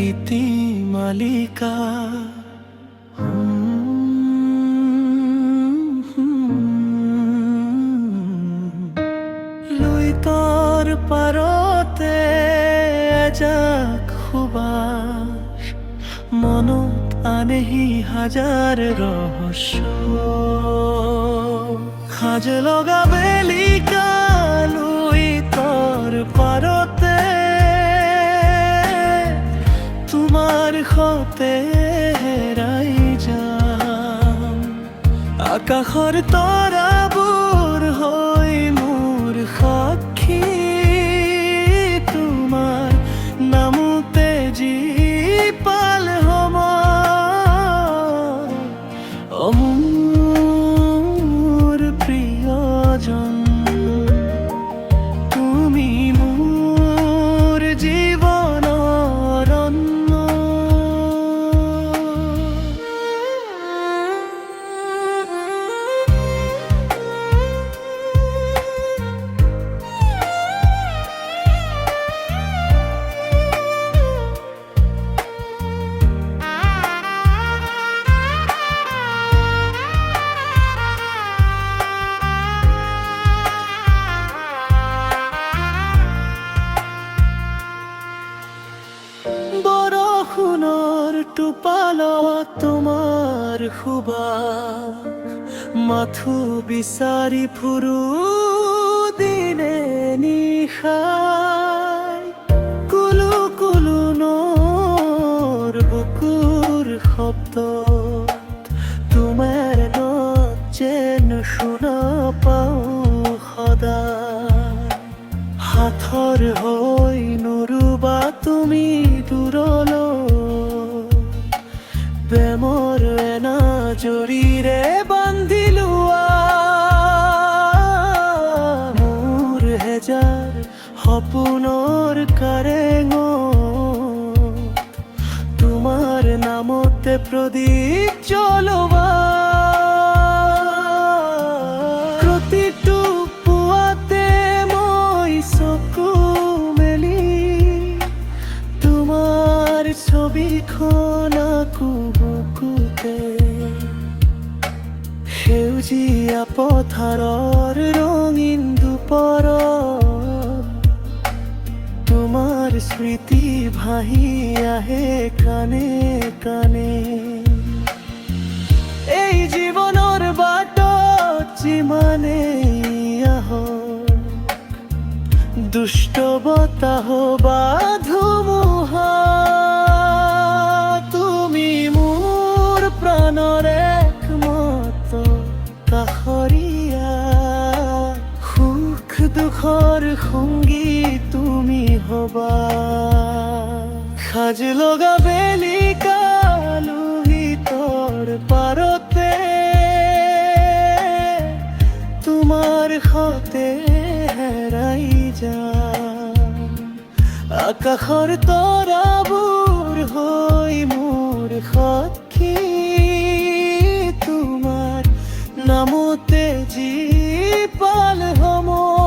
গীতি মালিকা। লুইতৰ পাৰতে এজাক সুবাস মনত আনেহি হাজাৰ ৰহস্য। সাজ লগা বেলিকা লুইতৰ পাৰতে তোমাৰ সতে হেৰাই যাম। আকাশৰ তৰাবোৰ হৈ মোৰ সাক্ষী, তোমাৰ নামতে জীপাল সময়। মোৰ প্ৰিয়জন, তুমি মোৰ জীৱনৰ অন্য। বৰষুণৰ টোপালত তোমাৰ সুবাস মাথো বিচাৰি ফুৰো দিনে নিশাই। কুলু কুলু নৈৰ বুকুৰ শব্দত তোমাৰ নাম যেন শুনা পাওঁ সদায়। সাথৰ হৈ নৰুবা তুমি দূৰলৈ, প্ৰেমৰ এনাজৰীৰে বান্ধি লোৱা মোৰ হেজাৰ সপোনৰ কাৰেঙত। তোমাৰ নামতে প্ৰদীপ জ্বলোৱা। প্ৰতিটো পুৱাতে মই চকু মেলি তোমাৰ ছবিখন আকো বুকুতে। সেউজীয়া পথাৰৰ ৰঙীন দুপৰত তোমাৰ স্মৃতি ভাহি আহে কানে কানে। এই জীৱনৰ বাটত যিমানেই আহক, দুষ্ট বতাহ বা ধুমুহা, তুমি মোৰ প্ৰাণৰ একমাত্ৰ কাষৰীয়া। সুখ দুখৰ সংগী তুমি হবা। সাজ লগা বেলিকা লুইতৰ পাৰতে তোমাৰ সতে হেৰাই যাম। আকাশৰ তৰাবোৰ হৈ মোৰ সাক্ষী, তোমাৰ নামতে জীপাল সময়।